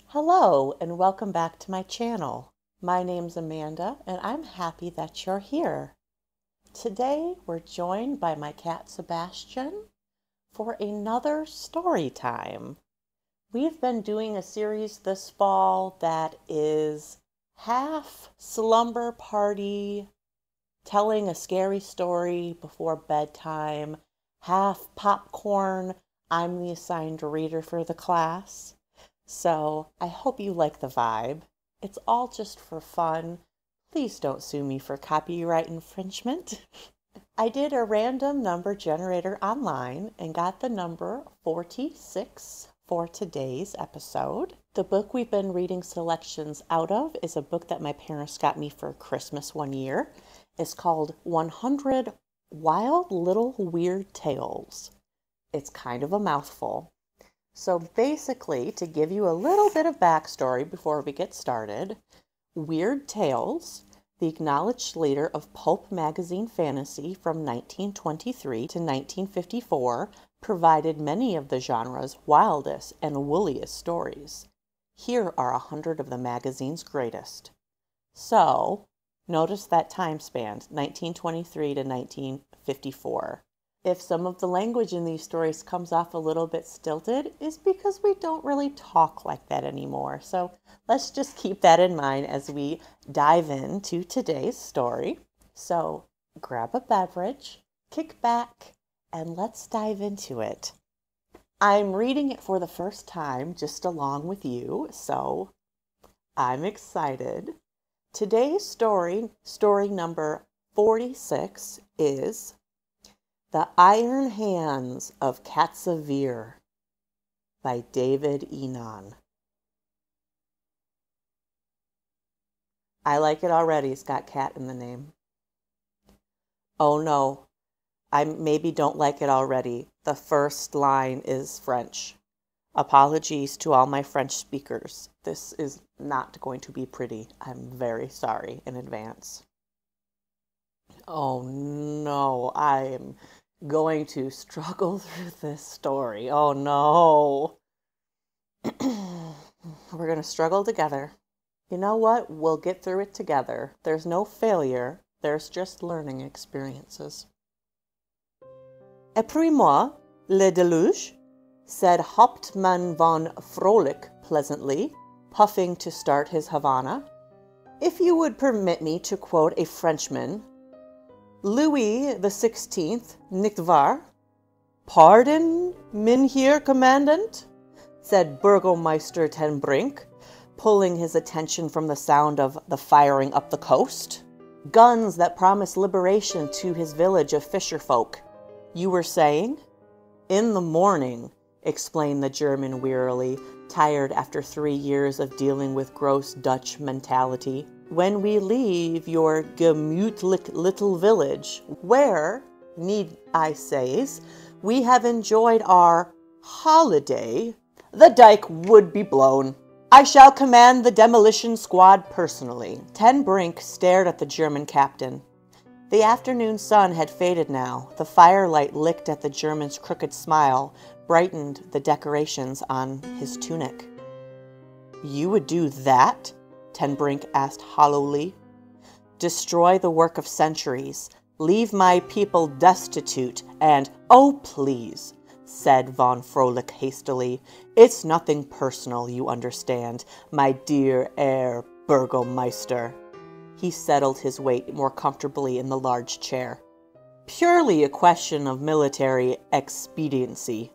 Hello and welcome back to my channel. My name's Amanda and I'm happy that you're here. Today we're joined by my cat Sebastian for another story time. We've been doing a series this fall that is half slumber party, telling a scary story before bedtime, half popcorn, I'm the assigned reader for the class. So I hope you like the vibe. It's all just for fun. Please don't sue me for copyright infringement. I did a random number generator online and got the number 46 for today's episode. The book we've been reading selections out of is a book that my parents got me for Christmas one year. It's called 100 Wild Little Weird Tales. It's kind of a mouthful. So basically, to give you a little bit of backstory before we get started, Weird Tales, the acknowledged leader of pulp magazine fantasy from 1923 to 1954, provided many of the genre's wildest and wooliest stories. Here are 100 of the magazine's greatest. So, notice that time span, 1923 to 1954. If some of the language in these stories comes off a little bit stilted, it's because we don't really talk like that anymore. So let's just keep that in mind as we dive into today's story. So grab a beverage, kick back, and let's dive into it. I'm reading it for the first time just along with you, so I'm excited. Today's story number 46, is The Iron Hands of Katzaveere by David Eynon. I like it already. It's got cat in the name. Oh no, I maybe don't like it already. The first line is French. Apologies to all my French speakers. This is not going to be pretty. I'm very sorry in advance. Oh no, I am going to struggle through this story. Oh no. We're going to struggle together. You know what? We'll get through it together. There's no failure. There's just learning experiences. Après moi, le deluge, said Hauptmann von Frohlich pleasantly, puffing to start his Havana. If you would permit me to quote a Frenchman, Louis XVI, nicht wahr? Pardon, Mynheer Commandant, said Burgomeister ten Brink, pulling his attention from the sound of the firing up the coast. Guns that promise liberation to his village of fisherfolk. You were saying? In the morning, explained the German wearily, tired after 3 years of dealing with gross Dutch mentality. When we leave your gemütlich little village, where, need I says, we have enjoyed our holiday, the dike would be blown. I shall command the demolition squad personally. Ten Brink stared at the German captain. The afternoon sun had faded now. The firelight licked at the German's crooked smile, brightened the decorations on his tunic. You would do that? Ten Brink asked hollowly. Destroy the work of centuries, leave my people destitute, and, oh please, said von Frohlich hastily, it's nothing personal, you understand, my dear Herr Burgomeister. He settled his weight more comfortably in the large chair. Purely a question of military expediency.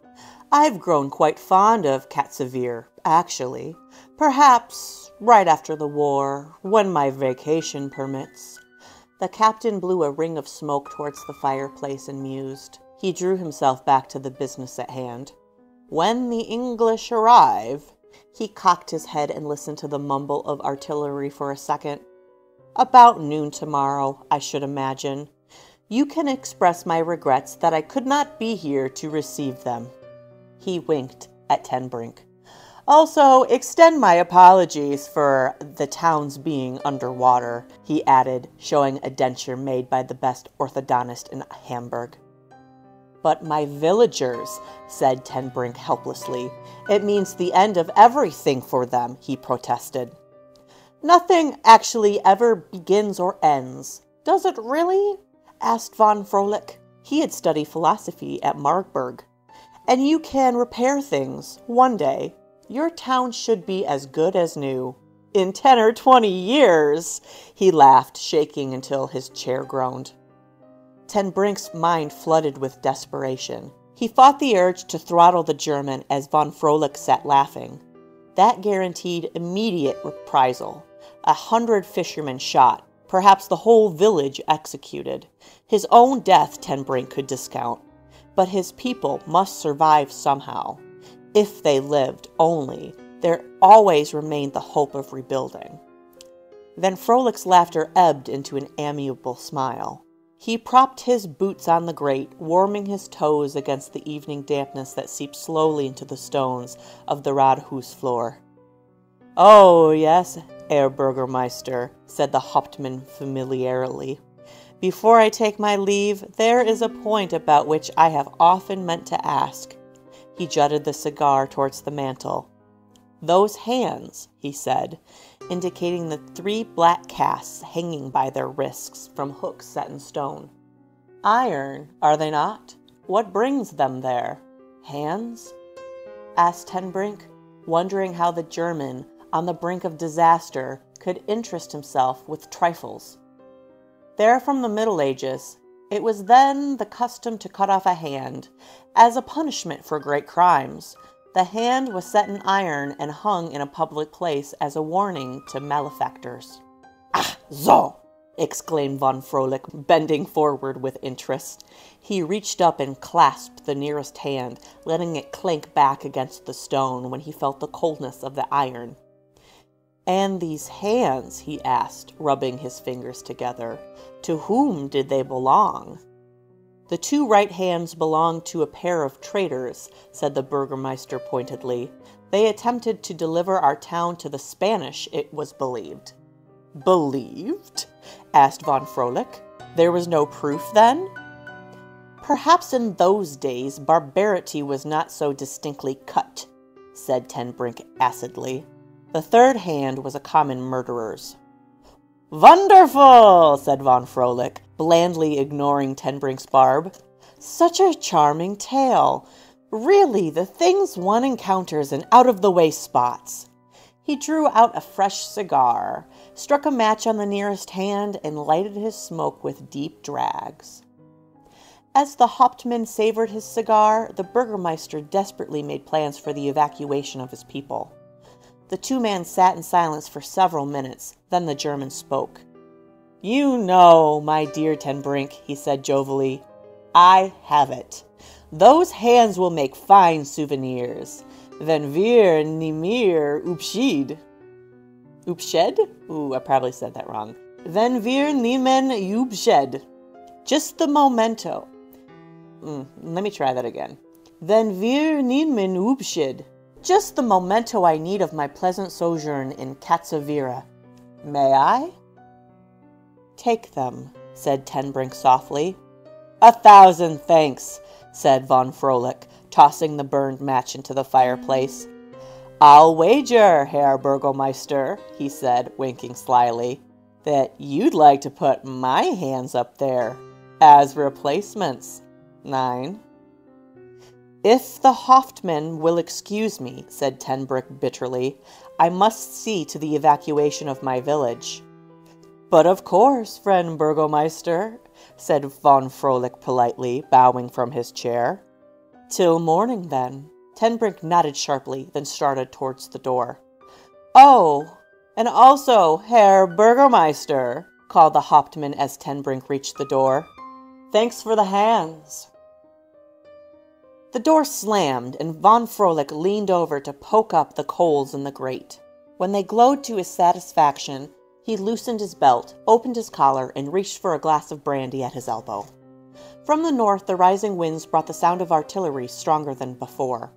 I've grown quite fond of Katzaveere, actually. Perhaps right after the war, when my vacation permits. The captain blew a ring of smoke towards the fireplace and mused. He drew himself back to the business at hand. When the English arrive, he cocked his head and listened to the mumble of artillery for a second. About noon tomorrow, I should imagine. You can express my regrets that I could not be here to receive them. He winked at Ten Brink. Also, extend my apologies for the town's being underwater, he added, showing a denture made by the best orthodontist in Hamburg. But my villagers, said Ten Brink helplessly. It means the end of everything for them, he protested. Nothing actually ever begins or ends. Does it really? Asked von Froelich. He had studied philosophy at Marburg. And you can repair things one day. Your town should be as good as new. In 10 or 20 years, he laughed, shaking until his chair groaned. Ten Brink's mind flooded with desperation. He fought the urge to throttle the German as von Froelich sat laughing. That guaranteed immediate reprisal. 100 fishermen shot, perhaps the whole village executed. His own death Ten Brink could discount. But his people must survive somehow. If they lived only, there always remained the hope of rebuilding. Then Froelich's laughter ebbed into an amiable smile. He propped his boots on the grate, warming his toes against the evening dampness that seeped slowly into the stones of the Rathaus floor. Oh, yes, Herr Bürgermeister, said the Hauptmann familiarly. Before I take my leave, there is a point about which I have often meant to ask. He jutted the cigar towards the mantel. Those hands, he said, indicating the 3 black casts hanging by their wrists from hooks set in stone. Iron, are they not? What brings them there? Hands? Asked Ten Brink, wondering how the German, on the brink of disaster, could interest himself with trifles. They're from the Middle Ages. It was then the custom to cut off a hand, as a punishment for great crimes. The hand was set in iron and hung in a public place as a warning to malefactors. Ah, so! Exclaimed von Froelich, bending forward with interest. He reached up and clasped the nearest hand, letting it clank back against the stone when he felt the coldness of the iron. And these hands, he asked, rubbing his fingers together, to whom did they belong? The 2 right hands belonged to a pair of traitors, said the Burgermeister pointedly. They attempted to deliver our town to the Spanish, it was believed. Believed? Asked von Froelich. There was no proof then? Perhaps in those days barbarity was not so distinctly cut, said Ten Brink acidly. The 3rd hand was a common murderer's. Wonderful, said von Froelich, blandly ignoring Ten Brink's barb. Such a charming tale. Really, the things one encounters in out-of-the-way spots. He drew out a fresh cigar, struck a match on the nearest hand, and lighted his smoke with deep drags. As the Hauptmann savored his cigar, the Burgermeister desperately made plans for the evacuation of his people. The 2 men sat in silence for several minutes. Then the German spoke. You know, my dear Ten Brink, he said jovially, I have it. Those hands will make fine souvenirs. Wenn wir nimmer Abschied. Abschied? Ooh, I probably said that wrong. Wenn wir nehmen Abschied. Just the memento. Let me try that again. Wenn wir nehmen Abschied. Just the memento I need of my pleasant sojourn in Katzaveere. May I? Take them, said Ten Brink softly. 1,000 thanks, said von Froelich, tossing the burned match into the fireplace. I'll wager, Herr Burgermeister, he said, winking slyly, that you'd like to put my hands up there as replacements. 9. If the Hauptmann will excuse me, said Ten Brink bitterly, I must see to the evacuation of my village. But of course, friend Burgermeister, said von Froelich politely, bowing from his chair. Till morning, then. Ten Brink nodded sharply, then started towards the door. Oh, and also, Herr Burgermeister, called the Hauptmann as Ten Brink reached the door. Thanks for the hands. The door slammed, and Von Froelich leaned over to poke up the coals in the grate. When they glowed to his satisfaction, he loosened his belt, opened his collar, and reached for a glass of brandy at his elbow. From the north, the rising winds brought the sound of artillery stronger than before.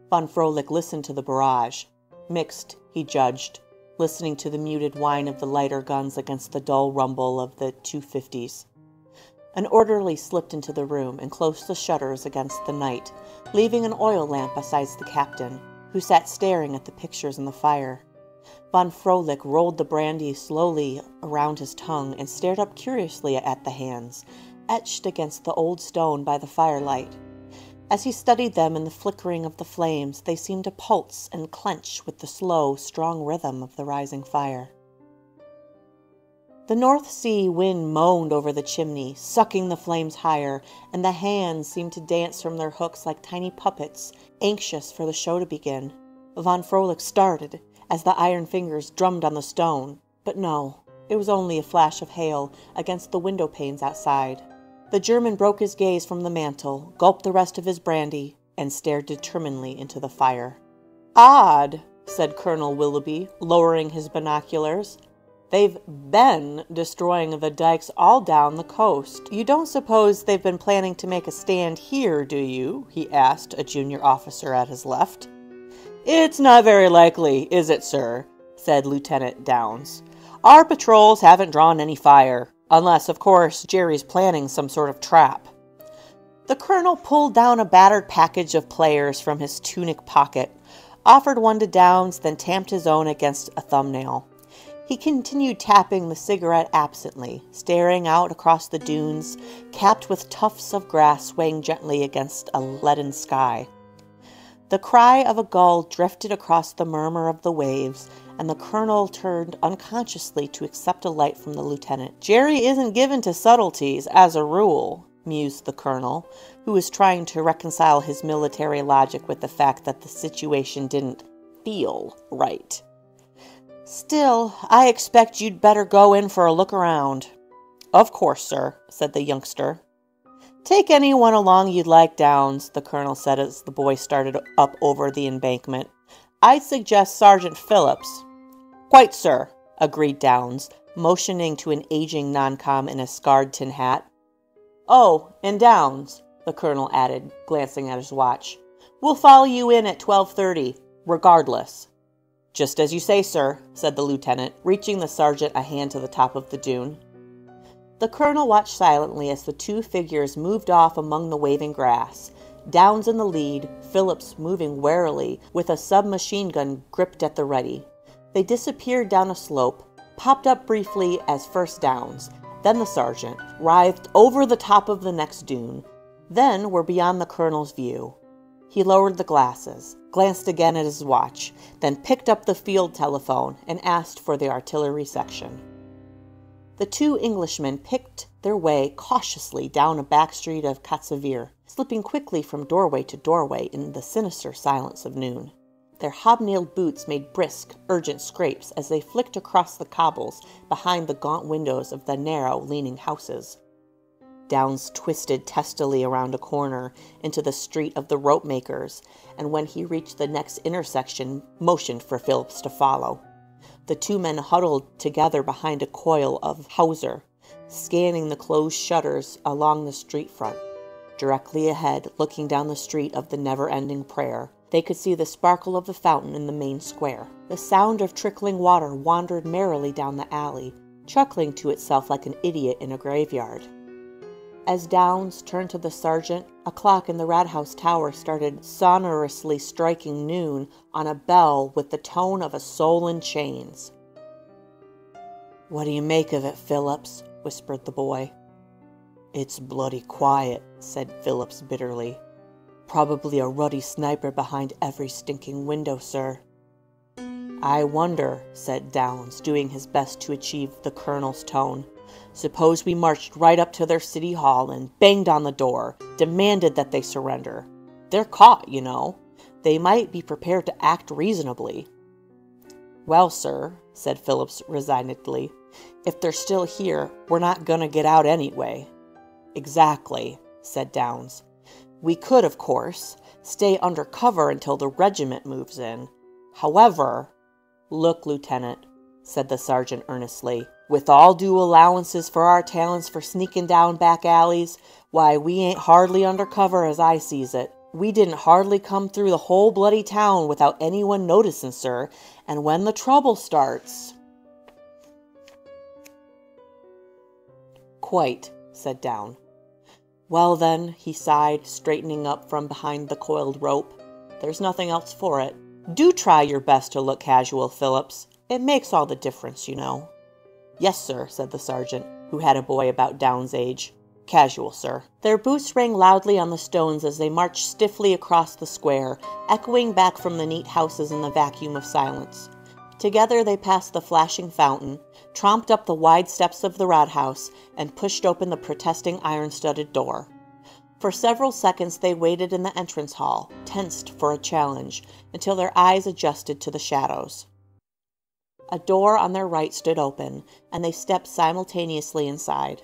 Von Froelich listened to the barrage. Mixed, he judged, listening to the muted whine of the lighter guns against the dull rumble of the 250s. An orderly slipped into the room and closed the shutters against the night, leaving an oil lamp beside the captain, who sat staring at the pictures in the fire. Von Froelich rolled the brandy slowly around his tongue and stared up curiously at the hands, etched against the old stone by the firelight. As he studied them in the flickering of the flames, they seemed to pulse and clench with the slow, strong rhythm of the rising fire. The North Sea wind moaned over the chimney, sucking the flames higher, and the hands seemed to dance from their hooks like tiny puppets, anxious for the show to begin. Von Froelich started as the iron fingers drummed on the stone, but no, it was only a flash of hail against the window panes outside. The German broke his gaze from the mantel, gulped the rest of his brandy, and stared determinedly into the fire. "Odd," said Colonel Willoughby, lowering his binoculars. "They've been destroying the dikes all down the coast. You don't suppose they've been planning to make a stand here, do you?" he asked a junior officer at his left. "It's not very likely, is it, sir?" said Lieutenant Downes. "Our patrols haven't drawn any fire. Unless, of course, Jerry's planning some sort of trap." The colonel pulled down a battered package of players from his tunic pocket, offered one to Downes, then tamped his own against a thumbnail. He continued tapping the cigarette absently, staring out across the dunes, capped with tufts of grass swaying gently against a leaden sky. The cry of a gull drifted across the murmur of the waves, and the colonel turned unconsciously to accept a light from the lieutenant. "Jerry isn't given to subtleties, as a rule," mused the colonel, who was trying to reconcile his military logic with the fact that the situation didn't feel right. "Still, I expect you'd better go in for a look around." "Of course, sir," said the youngster. "Take anyone along you'd like, Downes," the colonel said as the boy started up over the embankment. "I'd suggest Sergeant Phillips." "Quite, sir," agreed Downes, motioning to an aging non-com in a scarred tin hat. "Oh, and Downes," the colonel added, glancing at his watch, "we'll follow you in at 12:30, regardless." "Just as you say, sir," said the lieutenant, reaching the sergeant a hand to the top of the dune. The colonel watched silently as the two figures moved off among the waving grass, Downes in the lead, Phillips moving warily with a submachine gun gripped at the ready. They disappeared down a slope, popped up briefly as first Downes, then the sergeant, writhed over the top of the next dune, then were beyond the colonel's view. He lowered the glasses, glanced again at his watch, then picked up the field telephone and asked for the artillery section. The two Englishmen picked their way cautiously down a back street of Katzaveere, slipping quickly from doorway to doorway in the sinister silence of noon. Their hobnailed boots made brisk, urgent scrapes as they flicked across the cobbles behind the gaunt windows of the narrow, leaning houses. Downes twisted testily around a corner into the street of the rope makers, and when he reached the next intersection, motioned for Phillips to follow. The two men huddled together behind a coil of hawser, scanning the closed shutters along the street front. Directly ahead, looking down the street of the never-ending prayer, they could see the sparkle of the fountain in the main square. The sound of trickling water wandered merrily down the alley, chuckling to itself like an idiot in a graveyard. As Downes turned to the sergeant, a clock in the Rathouse Tower started sonorously striking noon on a bell with the tone of a soul in chains. "What do you make of it, Phillips?" whispered the boy. "It's bloody quiet," said Phillips bitterly. "Probably a ruddy sniper behind every stinking window, sir." "I wonder," said Downes, doing his best to achieve the colonel's tone. "Suppose we marched right up to their city hall and banged on the door, demanded that they surrender. They're caught, you know. They might be prepared to act reasonably." "Well, sir," said Phillips resignedly, "if they're still here, we're not gonna get out anyway." "Exactly," said Downes. "We could, of course, Stay under cover until the regiment moves in. However, look, Lieutenant, said the sergeant earnestly, with all due allowances for our talents for sneaking down back alleys, why, we ain't hardly under cover as I sees it. We didn't hardly come through the whole bloody town without anyone noticing, sir, and when the trouble starts... Quite, said Down. Well then, he sighed, straightening up from behind the coiled rope. There's nothing else for it. Do try your best to look casual, Phillips. It makes all the difference, you know. Yes, sir, said the sergeant, who had a boy about Down's age. Casual, sir. Their boots rang loudly on the stones as they marched stiffly across the square, echoing back from the neat houses in the vacuum of silence. Together they passed the flashing fountain, tromped up the wide steps of the roundhouse, and pushed open the protesting iron-studded door. For several seconds they waited in the entrance hall, tensed for a challenge, until their eyes adjusted to the shadows. A door on their right stood open, and they stepped simultaneously inside.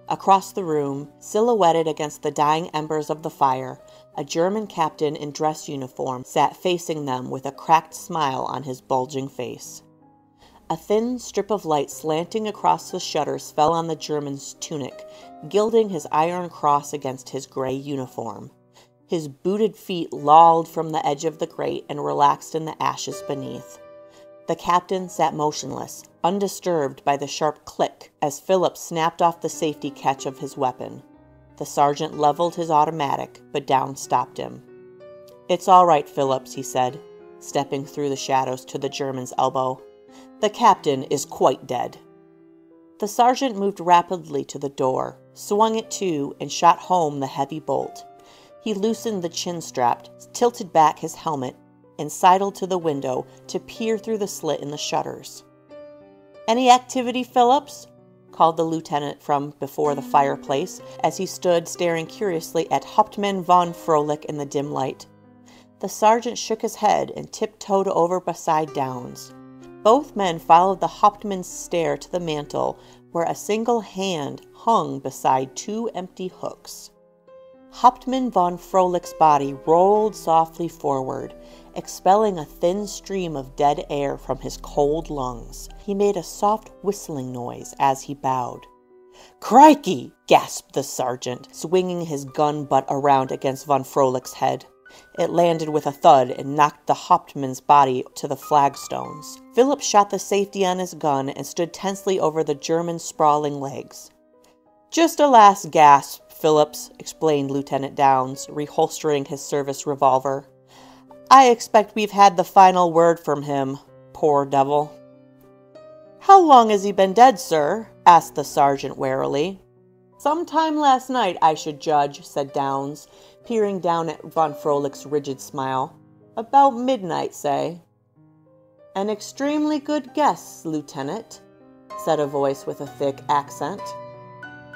Across the room, silhouetted against the dying embers of the fire, a German captain in dress uniform sat facing them with a cracked smile on his bulging face. A thin strip of light slanting across the shutters fell on the German's tunic, gilding his iron cross against his gray uniform. His booted feet lolled from the edge of the grate and relaxed in the ashes beneath. The captain sat motionless, undisturbed by the sharp click as Phillips snapped off the safety catch of his weapon. The sergeant leveled his automatic, but Down stopped him. It's all right, Phillips, he said, stepping through the shadows to the German's elbow. The captain is quite dead. The sergeant moved rapidly to the door, swung it to, and shot home the heavy bolt. He loosened the chin strap, tilted back his helmet, and sidled to the window to peer through the slit in the shutters. Any activity, Phillips? Called the lieutenant from before the fireplace as he stood staring curiously at Hauptmann von Froelich in the dim light. The sergeant shook his head and tiptoed over beside Downs. Both men followed the Hauptmann's stare to the mantel, where a single hand hung beside two empty hooks. Hauptmann von Froelich's body rolled softly forward, expelling a thin stream of dead air from his cold lungs. He made a soft whistling noise as he bowed. "Crikey!" gasped the sergeant, swinging his gun butt around against von Froelich's head. It landed with a thud and knocked the Hauptmann's body to the flagstones. Philip shot the safety on his gun and stood tensely over the German's sprawling legs. "Just a last gasp, Phillips," explained Lieutenant Downs, reholstering his service revolver. "I expect we've had the final word from him, poor devil." "How long has he been dead, sir?" asked the sergeant warily. "Some time last night, I should judge," said Downs, peering down at von Froelich's rigid smile. "About midnight, say." "An extremely good guess, Lieutenant," said a voice with a thick accent.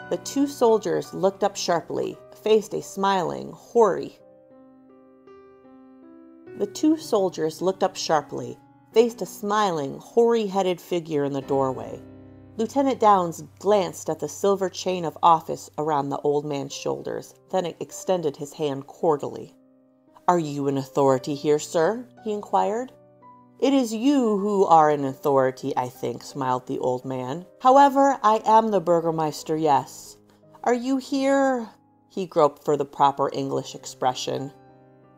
The two soldiers looked up sharply, faced a smiling, hoary-headed figure in the doorway. Lieutenant Downs glanced at the silver chain of office around the old man's shoulders, then extended his hand cordially. "Are you an authority here, sir?" he inquired. "It is you who are an authority, I think," smiled the old man. "However, I am the Burgermeister, yes. Are you here?" He groped for the proper English expression.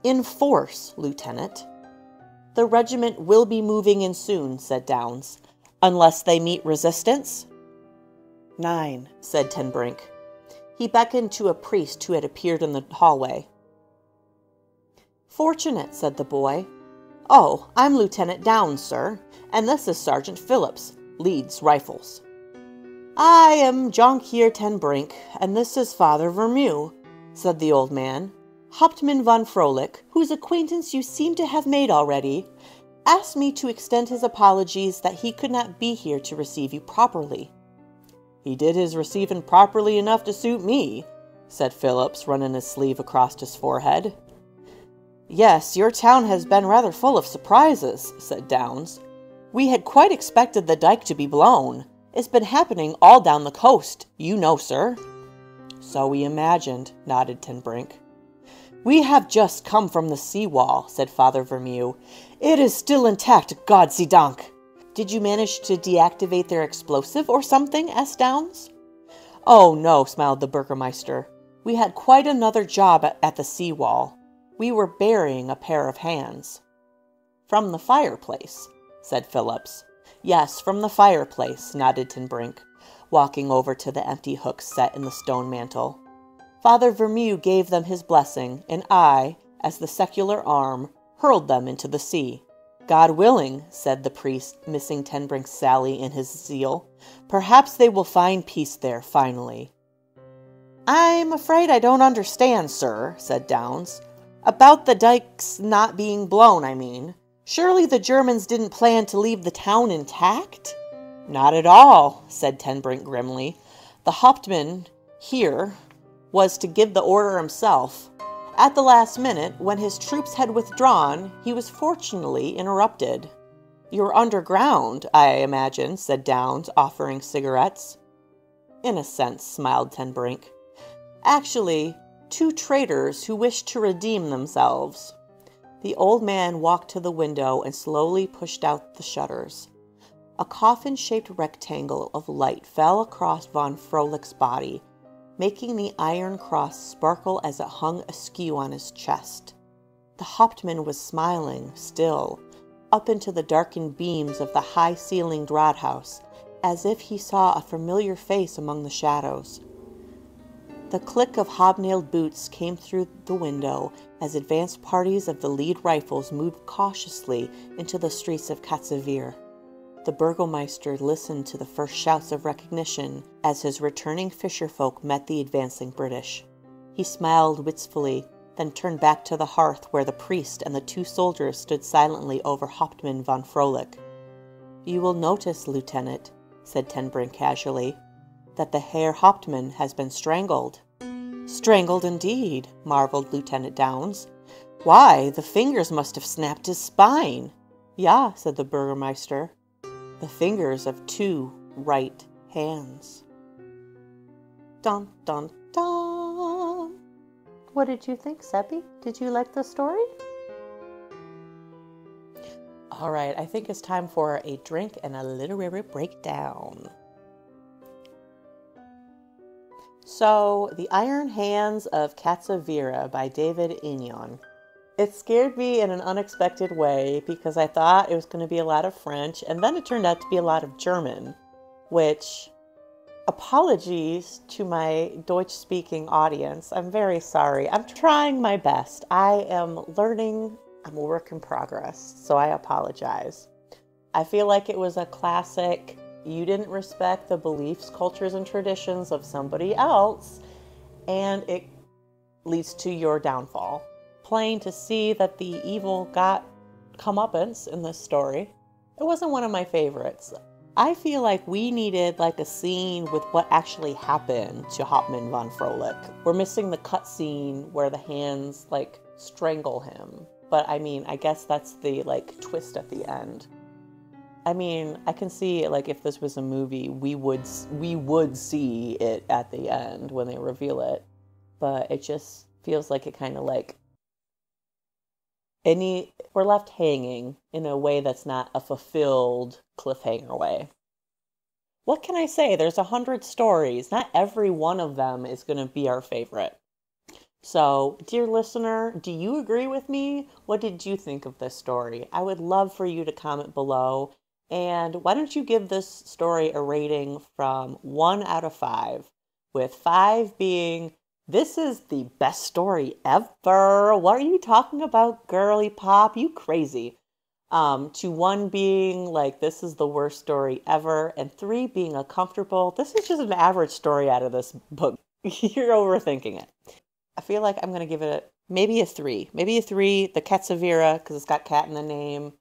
"In force, Lieutenant." "The regiment will be moving in soon," said Downs. "Unless they meet resistance?" "9," said Ten Brink. He beckoned to a priest who had appeared in the hallway. "Fortunate," said the boy. "Oh, I'm Lieutenant Downs, sir, and this is Sergeant Phillips, Leeds Rifles." "I am Jonkheer Ten Brink, and this is Father Vermew," said the old man. "Hauptmann von Froelich, whose acquaintance you seem to have made already, asked me to extend his apologies that he could not be here to receive you properly." "He did his receiving properly enough to suit me," said Phillips, running his sleeve across his forehead. "Yes, your town has been rather full of surprises," said Downs. "We had quite expected the dike to be blown. It's been happening all down the coast, you know, sir." "So we imagined," nodded Ten Brink. "We have just come from the seawall," said Father Vermew. "It is still intact, God sei Dank." "Did you manage to deactivate their explosive or something?" asked Downs. "Oh, no," smiled the Burgermeister. "We had quite another job at the seawall. We were burying a pair of hands." "From the fireplace," said Phillips. "Yes, from the fireplace," nodded Tinbrink, walking over to the empty hooks set in the stone mantel. "Father Vermew gave them his blessing, and I, as the secular arm, hurled them into the sea." "God willing," said the priest, missing Tinbrink's sally in his zeal, "perhaps they will find peace there, finally." "I'm afraid I don't understand, sir," said Downs. "About the dikes not being blown, I mean. Surely the Germans didn't plan to leave the town intact?" "Not at all," said Tinbrink grimly. "The Hauptmann here was to give the order himself. At the last minute, when his troops had withdrawn, he was fortunately interrupted." "You're underground, I imagine," said Downs, offering cigarettes. "In a sense," smiled Tinbrink. "Actually, 2 traitors who wished to redeem themselves." The old man walked to the window and slowly pushed out the shutters. A coffin-shaped rectangle of light fell across von Frohlich's body, making the iron cross sparkle as it hung askew on his chest. The Hauptmann was smiling, still, up into the darkened beams of the high-ceilinged Rathaus, as if he saw a familiar face among the shadows. The click of hobnailed boots came through the window as advance parties of the lead rifles moved cautiously into the streets of Katzaveere. The Burgomeister listened to the first shouts of recognition as his returning fisherfolk met the advancing British. He smiled wistfully, then turned back to the hearth where the priest and the 2 soldiers stood silently over Hauptmann von Frohlich. "You will notice, Lieutenant," said Tinbrink casually, "that the Herr Hauptmann has been strangled." "Strangled indeed," marveled Lieutenant Downs. "Why, the fingers must have snapped his spine." "Ja," said the Burgomeister. "The fingers of 2 right hands." Dun, dun, dun. What did you think, Seppi? Did you like the story? All right, I think it's time for a drink and a literary breakdown. So, The Iron Hands of Katzaveere by David Eynon. It scared me in an unexpected way because I thought it was going to be a lot of French, and then it turned out to be a lot of German, which, apologies to my Deutsch-speaking audience. I'm very sorry. I'm trying my best. I am learning. I'm a work in progress, so I apologize. I feel like it was a classic, you didn't respect the beliefs, cultures, and traditions of somebody else, and it leads to your downfall. Plain to see that the evil got comeuppance in this story. It wasn't one of my favorites. I feel like we needed like a scene with what actually happened to Hauptmann von Frohlich. We're missing the cutscene where the hands like strangle him. But I mean, I guess that's the like twist at the end. I mean, I can see like if this was a movie, we would see it at the end when they reveal it. But it just feels like it kind of like we're left hanging in a way that's not a fulfilled cliffhanger way. What can I say? There's 100 stories. Not every one of them is going to be our favorite. So, dear listener, do you agree with me? What did you think of this story? I would love for you to comment below. And why don't you give this story a rating from 1 out of 5, with 5 being, this is the best story ever. What are you talking about, girly pop? You crazy. To 1 being like, this is the worst story ever. And 3 being a comfortable, this is just an average story out of this book. You're overthinking it. I feel like I'm going to give it maybe a 3. Maybe a 3, the Katzaveere, because it's got cat in the name.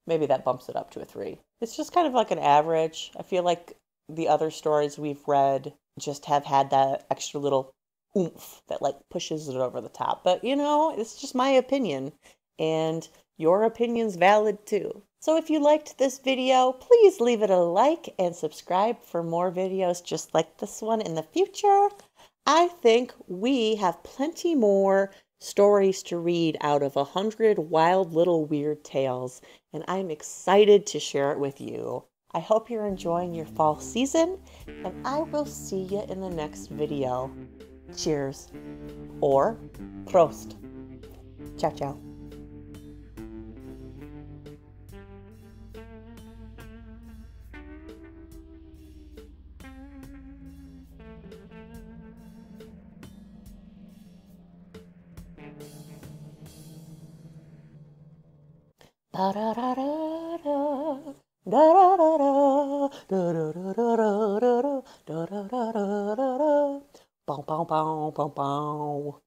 Maybe that bumps it up to a 3. It's just kind of like an average. I feel like the other stories we've read just have had that extra little oomph that like pushes it over the top. But you know, it's just my opinion, and your opinion's valid too. So if you liked this video, please leave it a like and subscribe for more videos just like this one in the future. I think we have plenty more stories to read out of 100 wild little weird tales, and I'm excited to share it with you. I hope you're enjoying your fall season, and I will see you in the next video. Cheers, or Prost. Ciao, ciao. Da da da da da. Da da da da da da da da da da da da da da da. Bow bow bow bow bow.